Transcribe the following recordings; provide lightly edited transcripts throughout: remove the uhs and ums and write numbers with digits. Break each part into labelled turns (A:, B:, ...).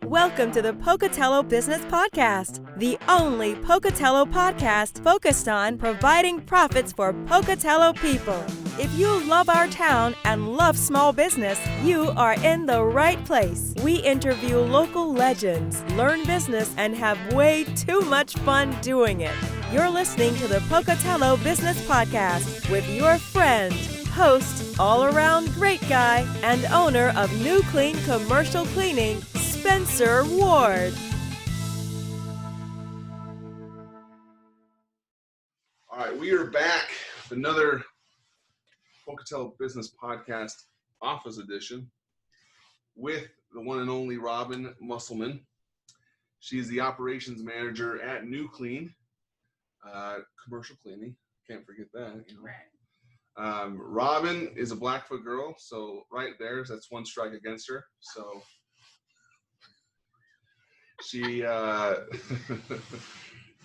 A: Welcome to the Pocatello Business Podcast, the only Pocatello podcast focused on providing profits for Pocatello people. If you love our town and love small business, you are in the right place. We interview local legends, learn business, and have way too much fun doing it. You're listening to the Pocatello Business Podcast with your friend, host, all-around great guy, and owner of Nucleane Commercial Cleaning, Spencer Ward.
B: All right, we are back with another Pocatello Business Podcast Office Edition with the one and only Robyn Mussleman. She's the operations manager at Nucleane Commercial Cleaning. Can't forget that. You know.
C: Right.
B: Robyn is a Blackfoot girl, so right there, that's one strike against her. So she,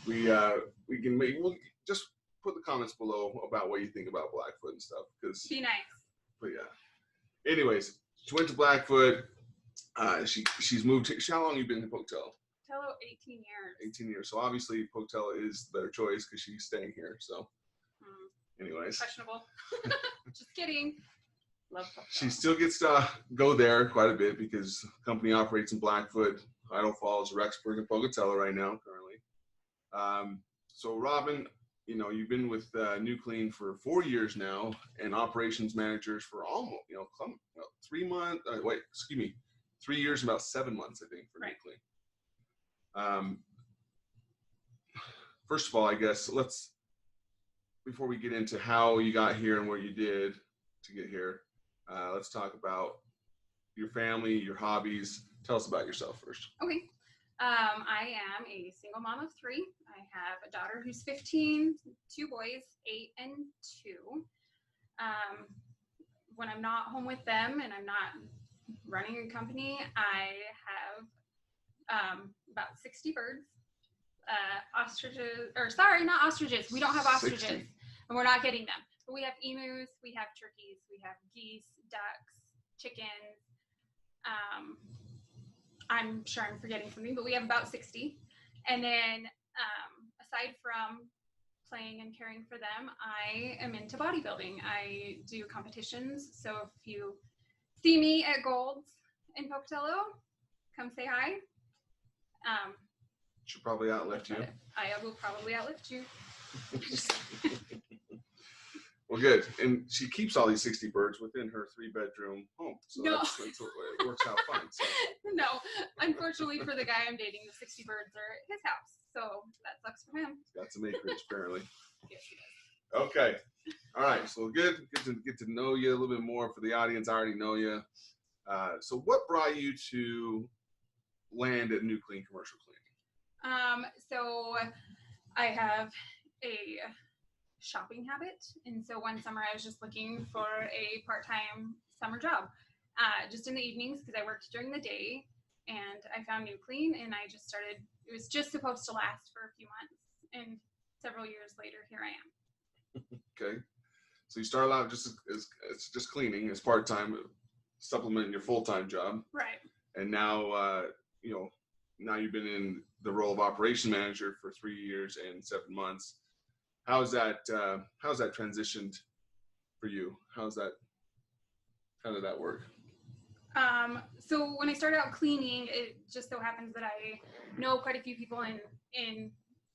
B: we'll just put the comments below about what you think about Blackfoot and stuff.
C: Be nice.
B: But yeah. Anyways, she went to Blackfoot. She's moved. How long have you been in Pocatello?
C: Pocatello, 18 years. 18
B: years. So obviously Pocatello is the better choice because she's staying here. So. Anyways.
C: Questionable. Just kidding. Love Pocatello.
B: She still gets to go there quite a bit because the company operates in Blackfoot, Idaho Falls, Rexburg, and Pocatello right now currently. So Robyn, you know, you've been with Nucleane for 4 years now and operations managers for almost, 3 months. 3 years, about 7 months, I think, for
C: right.
B: Nucleane. First of all, I guess before we get into how you got here and what you did to get here, let's talk about your family, your hobbies. Tell us about yourself first.
C: Okay. I am a single mom of 3. I have a daughter who's 15, 2 boys, 8 and 2. When I'm not home with them and I'm not running a company, I have about 60 birds. Not ostriches. We don't have ostriches,
B: 60.
C: And we're not getting them. But we have emus, we have turkeys, we have geese, ducks, chickens. I'm sure I'm forgetting something, but we have about 60. And then aside from playing and caring for them, I am into bodybuilding. I do competitions. So if you see me at Gold's in Pocatello, come say hi.
B: Should probably outlift you.
C: I will probably outlift you.
B: Well, good. And she keeps all these 60 birds within her 3-bedroom home. So
C: No.
B: It works out fine. So.
C: No, unfortunately for the guy I'm dating, the 60 birds are at his house. So that sucks for him.
B: He's got some acreage, apparently.
C: Yes, he does.
B: Okay. All right. So good. Good to get to know you a little bit more. For the audience, I already know you. So what brought you to land at Nucleane Commercial Cleaning?
C: So I have a shopping habit, and so one summer I was just looking for a part-time summer job, just in the evenings because I worked during the day, and I found Nucleane, and I just started. It was just supposed to last for a few months, and several years later, here I am.
B: Okay, so you started out just as cleaning as part-time, supplementing your full-time job,
C: right? And
B: now now you've been in the role of operation manager for 3 years and 7 months. How's that transitioned for you? How did that work?
C: So when I started out cleaning, it just so happens that I know quite a few people in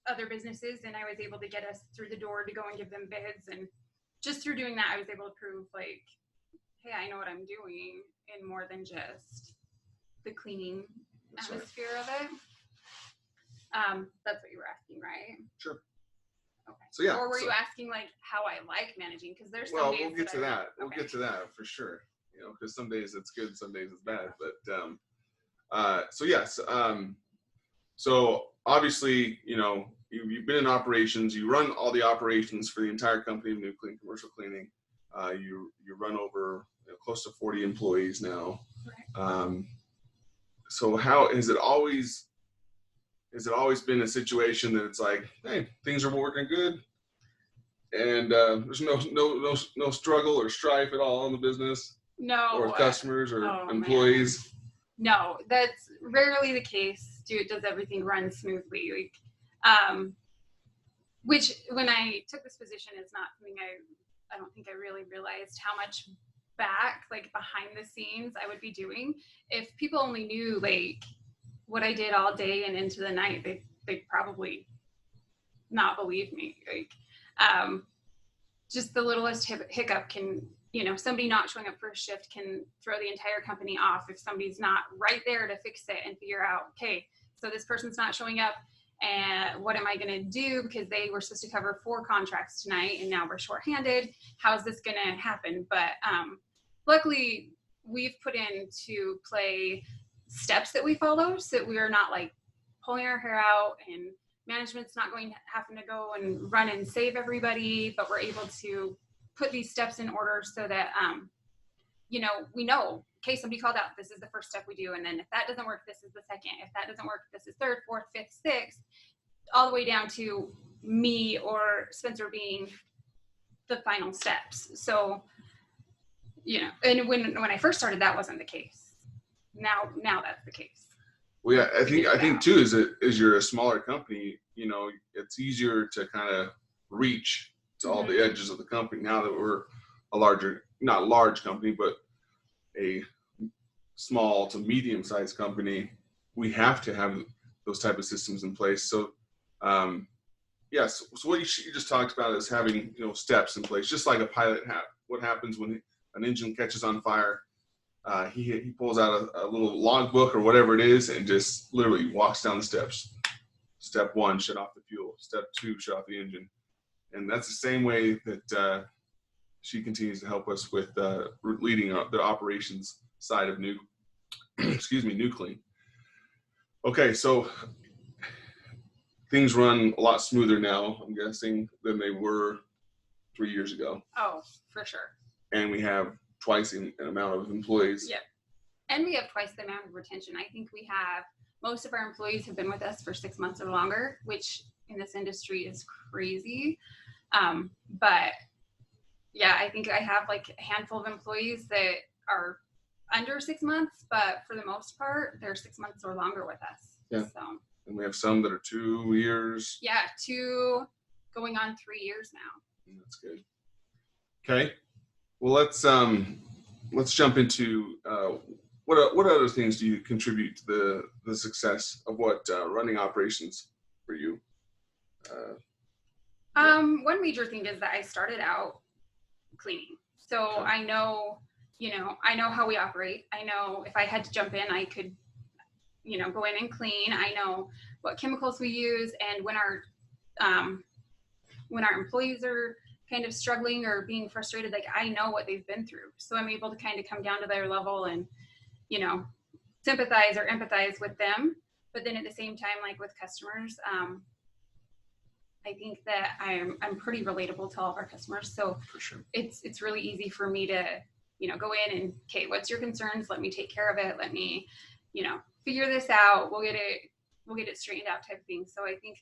C: other businesses, and I was able to get us through the door to go and give them bids. And just through doing that, I was able to prove, like, hey, I know what I'm doing, and more than just the cleaning atmosphere of it. That's what you were asking, right?
B: Sure.
C: Okay.
B: So yeah.
C: Or were you asking like how I like managing? Because there's some
B: well,
C: days
B: we'll get to that. We'll
C: okay.
B: get to that for sure. Because some days it's good, some days it's bad. But so yes. So obviously, you've been in operations. You run all the operations for the entire company of Nucleane Commercial Cleaning. You run over close to 40 employees now.
C: Right.
B: So how has it always been a situation that it's like, hey, things are working good, and there's no struggle or strife at all in the business?
C: No.
B: Or with customers or
C: Oh,
B: employees?
C: Man. No, that's rarely the case. Does everything run smoothly? Like, which when I took this position is not something I don't think I really realized how much like behind the scenes I would be doing. If people only knew like what I did all day and into the night, they'd probably not believe me. Like, just the littlest hiccup can, somebody not showing up for a shift can throw the entire company off if somebody's not right there to fix it and figure out, okay, so this person's not showing up, and what am I going to do, because they were supposed to cover 4 contracts tonight and now we're shorthanded. How's this going to happen? But luckily we've put into play steps that we follow so that we are not like pulling our hair out, and management's not going to having to go and run and save everybody, but we're able to put these steps in order so that we know, okay, somebody called out, this is the first step we do, and then if that doesn't work, this is the second. If that doesn't work, this is 3rd, 4th, 5th, 6th, all the way down to me or Spencer being the final steps. So, and when I first started, that wasn't the case. Now that's the case.
B: Well, yeah, I think too is you're a smaller company, it's easier to kind of reach to all the edges of the company. Now that we're a larger, not large company, but a small to medium-sized company, we have to have those type of systems in place. So, yes. So what you just talked about is having steps in place, just like a pilot. What happens when an engine catches on fire? He pulls out a little logbook or whatever it is and just literally walks down the steps. Step 1, shut off the fuel. Step 2, shut off the engine. And that's the same way that she continues to help us with leading the operations side of Nucleane. Okay, so things run a lot smoother now, I'm guessing, than they were 3 years ago.
C: Oh, for sure.
B: And we have twice the amount of employees.
C: Yep. And we have twice the amount of retention. I think we have, most of our employees have been with us for 6 months or longer, which in this industry is crazy. But yeah, I think I have like a handful of employees that are under 6 months, but for the most part, they're 6 months or longer with us.
B: Yeah.
C: So.
B: And we have some that are 2 years.
C: Yeah, 2 going on 3 years now.
B: That's good. Okay. Well, let's jump into what other things do you contribute to the success of what running operations for you?
C: One major thing is that I started out cleaning, so
B: Okay.
C: I know how we operate. I know if I had to jump in, I could, go in and clean. I know what chemicals we use, and when our employees are kind of struggling or being frustrated, like I know what they've been through. So I'm able to kind of come down to their level and, sympathize or empathize with them. But then at the same time, like with customers, I think that I'm pretty relatable to all of our customers. So
B: For sure.
C: It's really easy for me to, go in and, okay, what's your concerns? Let me take care of it. Let me, figure this out. We'll get it straightened out type of thing. So I think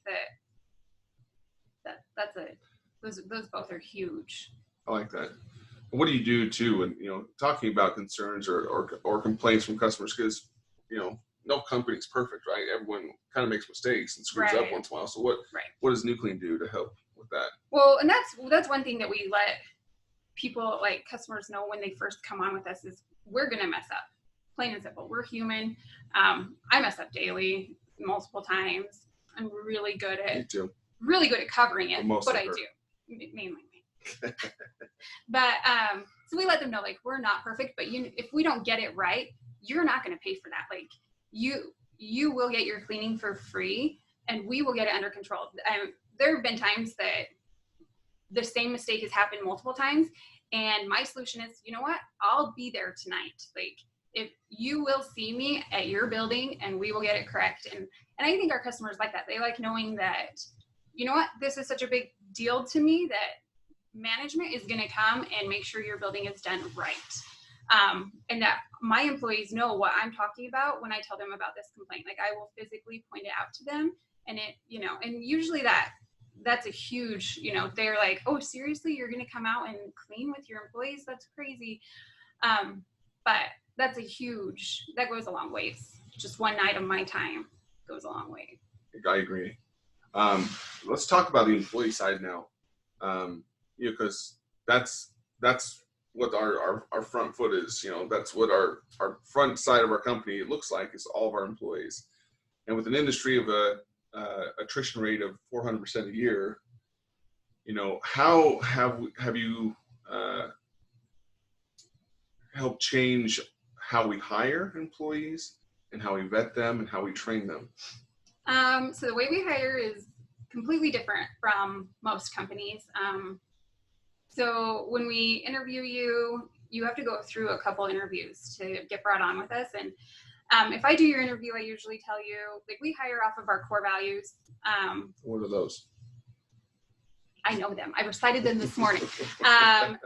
C: those both are huge.
B: I like that. What do you do too when talking about concerns or complaints from customers? Because no company's perfect, right? Everyone kind of makes mistakes and screws up once in a while. So what does Nucleane do to help with that?
C: Well, and that's one thing that we let people, like customers, know when they first come on with us is we're gonna mess up. Plain and simple. We're human. I mess up daily, multiple times. I'm really good at covering it, but I do. Mainly me. But so we let them know, like, we're not perfect, but if we don't get it right, you're not going to pay for that. Like you will get your cleaning for free, and we will get it under control. There have been times that the same mistake has happened multiple times, and my solution is, you know what? I'll be there tonight. Like, if you will see me at your building, and we will get it correct. And I think our customers like that. They like knowing that, you know what, this is such a big deal to me that management is going to come and make sure your building is done right. And that my employees know what I'm talking about when I tell them about this complaint. Like, I will physically point it out to them, and and usually that's a huge, they're like, oh, seriously, you're going to come out and clean with your employees? That's crazy. But that goes a long ways. Just one night of my time goes a long way.
B: I agree. Let's talk about the employee side now. Because that's what our front foot is. That's what our front side of our company looks like, is all of our employees. And with an industry of a attrition rate of 400% a year, how have you helped change how we hire employees and how we vet them and how we train them?
C: So the way we hire is completely different from most companies. So when we interview you, you have to go through a couple interviews to get brought on with us. And if I do your interview, I usually tell you, like, we hire off of our core values.
B: What are those?
C: I know them. I recited them this morning.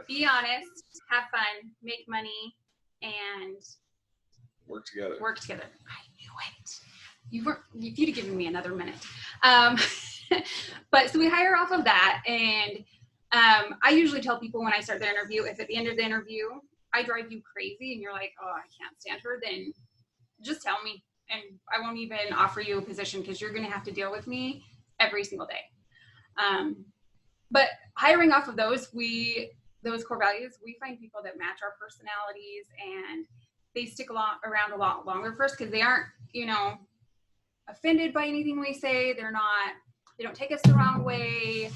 C: Be honest, have fun, make money, and
B: work together.
C: I knew it. If you'd have given me another minute. But so we hire off of that. And I usually tell people when I start the interview, if at the end of the interview I drive you crazy and you're like, oh, I can't stand her, then just tell me, and I won't even offer you a position, because you're going to have to deal with me every single day. But hiring off of those core values, we find people that match our personalities, and they stick around a lot longer for us, because they aren't, offended by anything we say. They don't take us the wrong way.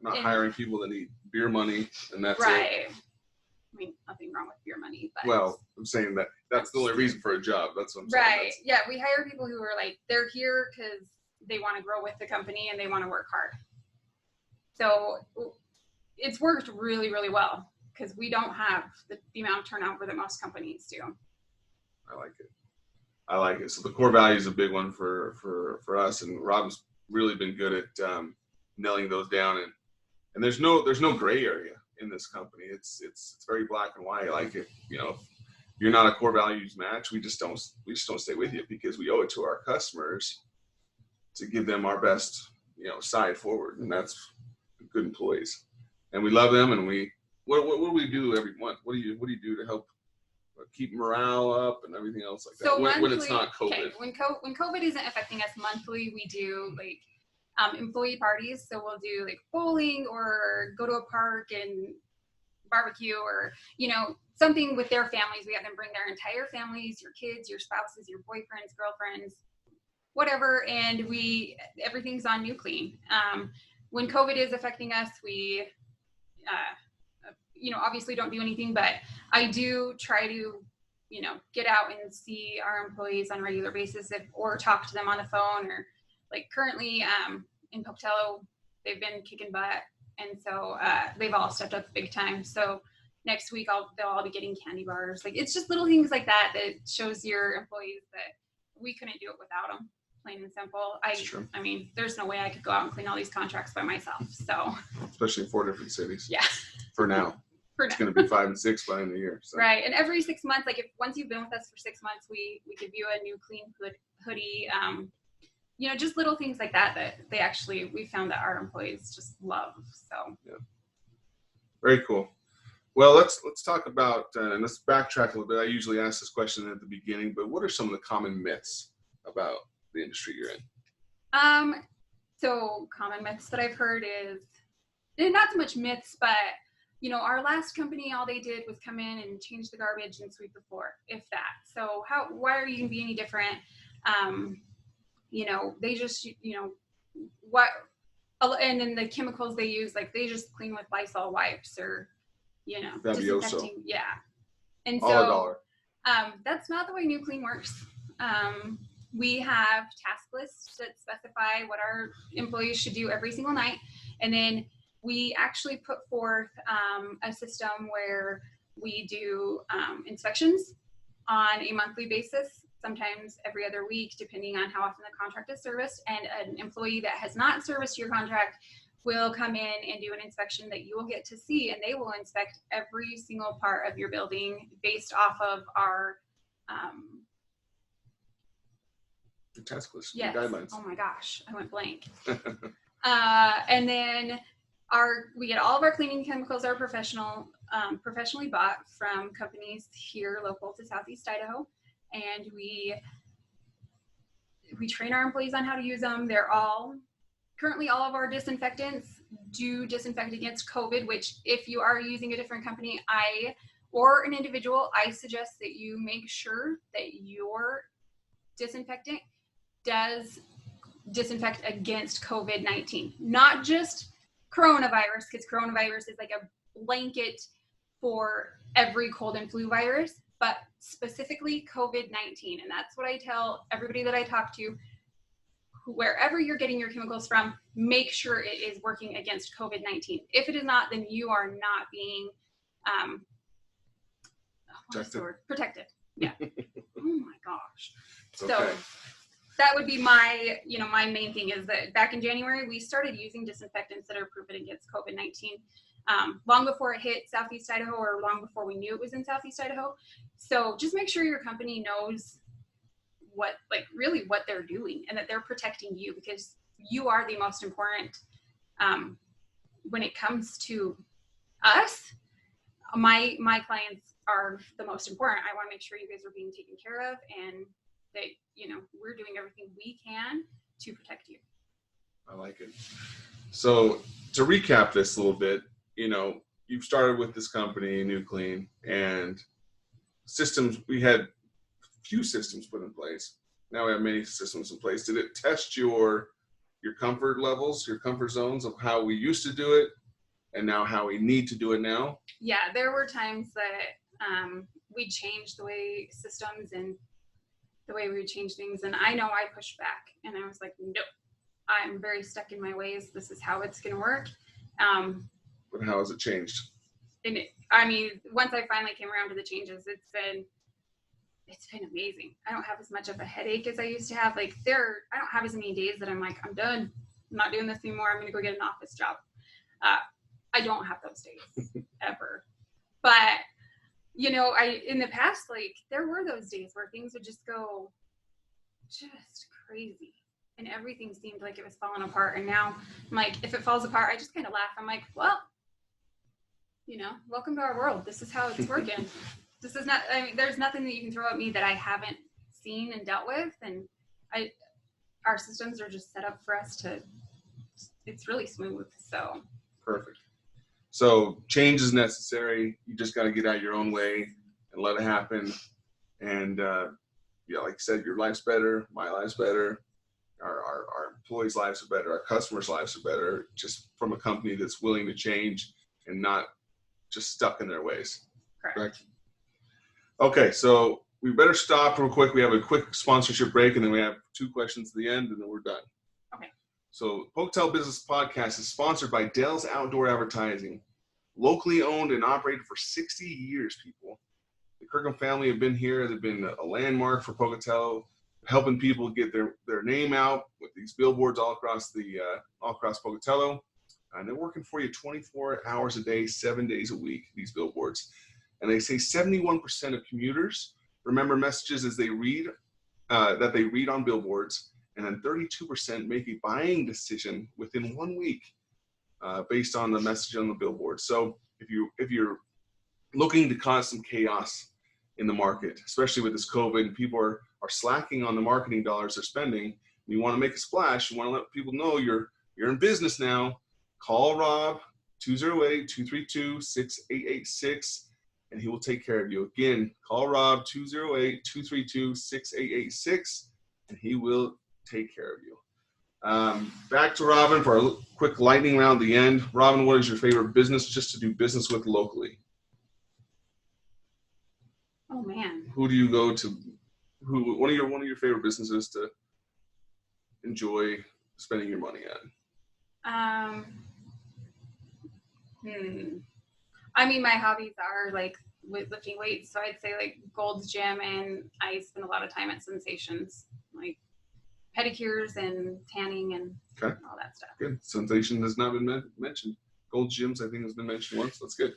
B: Not hiring people that need beer money, and that's
C: right.
B: it.
C: I mean, nothing wrong with beer money, but
B: well, I'm saying that's the only reason for a job. That's what I'm saying.
C: Right. Yeah, we hire people who are like, they're here because they want to grow with the company and they want to work hard. So it's worked really, really well, because we don't have the amount of turnover that most companies do.
B: I like it. So the core value is a big one for us, and Robyn's really been good at nailing those down. And there's no gray area in this company. It's very black and white. Like, if you're not a core values match, we just don't stay with you, because we owe it to our customers to give them our best side forward, and that's good employees. And we love them. And what do we do every month? What do you do to help keep morale up and everything else like that?
C: So
B: when it's not COVID.
C: Okay, when COVID isn't affecting us monthly, we do like employee parties. So we'll do like bowling, or go to a park and barbecue, or something with their families. We have them bring their entire families, your kids, your spouses, your boyfriends, girlfriends, whatever, and everything's on Nucleane. When COVID is affecting us, we obviously don't do anything, but I do try to get out and see our employees on a regular basis, or talk to them on the phone, or like currently in Pocatello, they've been kicking butt, and so they've all stepped up big time. So next week they'll all be getting candy bars. Like, it's just little things like that shows your employees that we couldn't do it without them, plain and simple. I mean, there's no way I could go out and clean all these contracts by myself. So
B: especially in 4 different cities.
C: Yeah.
B: For now. It's going to be 5 and 6 by the end of the year. So.
C: Right. And every 6 months, like once you've been with us for 6 months, we give you a new clean hoodie. Just little things like that we found that our employees just love. So
B: yeah. Very cool. Well, let's talk about and let's backtrack a little bit. I usually ask this question at the beginning, but what are some of the common myths about the industry you're in?
C: So common myths that I've heard is, not so much myths, but our last company, all they did was come in and change the garbage and sweep the floor, if that. So why are you going to be any different? They just, what, and then the chemicals they use, like, they just clean with Lysol wipes, or, disinfecting. Yeah. And so, that's not the way Nucleane works. We have task lists that specify what our employees should do every single night. And then we actually put forth a system where we do inspections on a monthly basis, sometimes every other week, depending on how often the contract is serviced. And an employee that has not serviced your contract will come in and do an inspection that you will get to see, and they will inspect every single part of your building based off of our
B: the task list,
C: yes.
B: The guidelines.
C: Oh my gosh, I went blank. And then we get all of our cleaning chemicals are professional professionally bought from companies here local to Southeast Idaho, and we train our employees on how to use them. Currently all of our disinfectants do disinfect against COVID, which if you are using a different company, or an individual, I suggest that you make sure that your disinfectant does disinfect against COVID-19, not just coronavirus, because coronavirus is like a blanket for every cold and flu virus, but specifically COVID-19. And that's what I tell everybody that I talk to. Wherever you're getting your chemicals from, make sure it is working against COVID-19. If it is not, then you are not being protected. Yeah. Oh my gosh.
B: Okay.
C: So that would be my main thing is that back in January, we started using disinfectants that are proven against COVID-19 long before it hit Southeast Idaho, or long before we knew it was in Southeast Idaho. So just make sure your company knows what they're doing and that they're protecting you, because you are the most important when it comes to us. My clients are the most important. I want to make sure you guys are being taken care of, and that we're doing everything we can to protect you.
B: I like it. So to recap this a little bit, you've started with this company, Nucleane, and systems. We had few systems put in place. Now we have many systems in place. Did it test your comfort levels, your comfort zones of how we used to do it and now how we need to do it now?
C: Yeah, there were times that we changed the way systems and the way we would change things. And I know I pushed back and I was like, nope, I'm very stuck in my ways. This is how it's going to work.
B: But how has it changed?
C: And once I finally came around to the changes, it's been amazing. I don't have as much of a headache as I used to have. I don't have as many days that I'm like, I'm done. I'm not doing this anymore. I'm going to go get an office job. I don't have those days ever. But, in the past, there were those days where things would just go just crazy and everything seemed like it was falling apart. And now I'm like, if it falls apart, I just kind of laugh. I'm like, well, welcome to our world. This is how it's working. This is not, there's nothing that you can throw at me that I haven't seen and dealt with. And our systems are just set up for us it's really smooth. So.
B: Perfect. So change is necessary. You just got to get out your own way and let it happen. And like you said, your life's better, my life's better, our employees' lives are better, our customers' lives are better, just from a company that's willing to change and not just stuck in their ways.
C: Correct.
B: Okay, so we better stop real quick. We have a quick sponsorship break, and then we have 2 questions at the end, and then we're done.
C: Okay.
B: So Pocatello Business Podcast is sponsored by Dell's Outdoor Advertising, locally owned and operated for 60 years, people. The Kirkham family have been here. They've been a landmark for Pocatello, helping people get their name out with these billboards all across Pocatello. And they're working for you 24 hours a day, 7 days a week, these billboards. And they say 71% of commuters remember messages as they read that they read on billboards, and then 32% make a buying decision within 1 week based on the message on the billboard. So if you're looking to cause some chaos in the market, especially with this COVID, people are slacking on the marketing dollars they're spending, and you want to make a splash, you want to let people know you're in business now, call Rob, 208-232-6886. And he will take care of you. Again, call Rob, 208-232-6886, and he will take care of you. Back to Robyn for a quick lightning round at the end. Robyn, what is your favorite business just to do business with locally?
C: Oh, man.
B: Who do you go to? One of your favorite businesses to enjoy spending your money at?
C: My hobbies are with lifting weights. So I'd say Gold's Gym, and I spend a lot of time at Sensations, pedicures and tanning and all that stuff.
B: Good. Sensation has not been mentioned. Gold's Gyms, I think, has been mentioned once. That's good.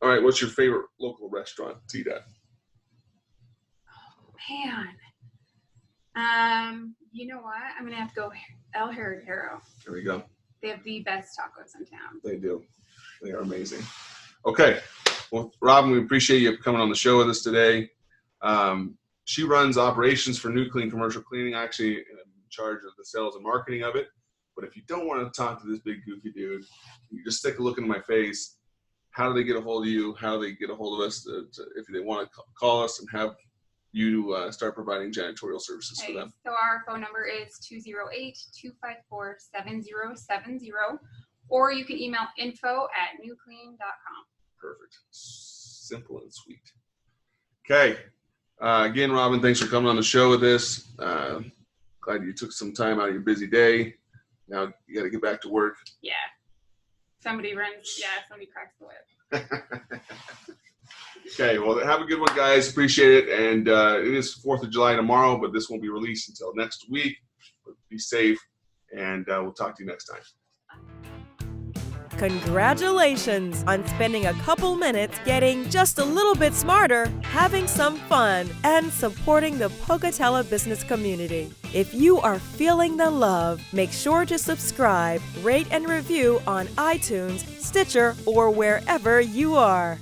B: All right. What's your favorite local restaurant to eat at?
C: Oh, man. You know what? I'm going to have to go El Heredero.
B: There we go.
C: They have the best tacos in town.
B: They do. They are amazing. Okay. Well, Robyn, we appreciate you coming on the show with us today. She runs operations for Nucleane Commercial Cleaning. I actually am in charge of the sales and marketing of it. But if you don't want to talk to this big goofy dude, you just take a look into my face. How do they get a hold of you? How do they get a hold of us if they want to call us and have you start providing janitorial services for them?
C: So our phone number is 208-254-7070, or you can email info@nucleane.com.
B: Perfect. Simple and sweet. Okay. Again, Robyn, thanks for coming on the show with us. Glad you took some time out of your busy day. Now you got to get back to work.
C: Yeah. Somebody cracks the whip.
B: Okay, well, have a good one, guys. Appreciate it. And it is 4th of July tomorrow, but this won't be released until next week. But be safe, and we'll talk to you next time.
A: Congratulations on spending a couple minutes getting just a little bit smarter, having some fun, and supporting the Pocatello business community. If you are feeling the love, make sure to subscribe, rate, and review on iTunes, Stitcher, or wherever you are.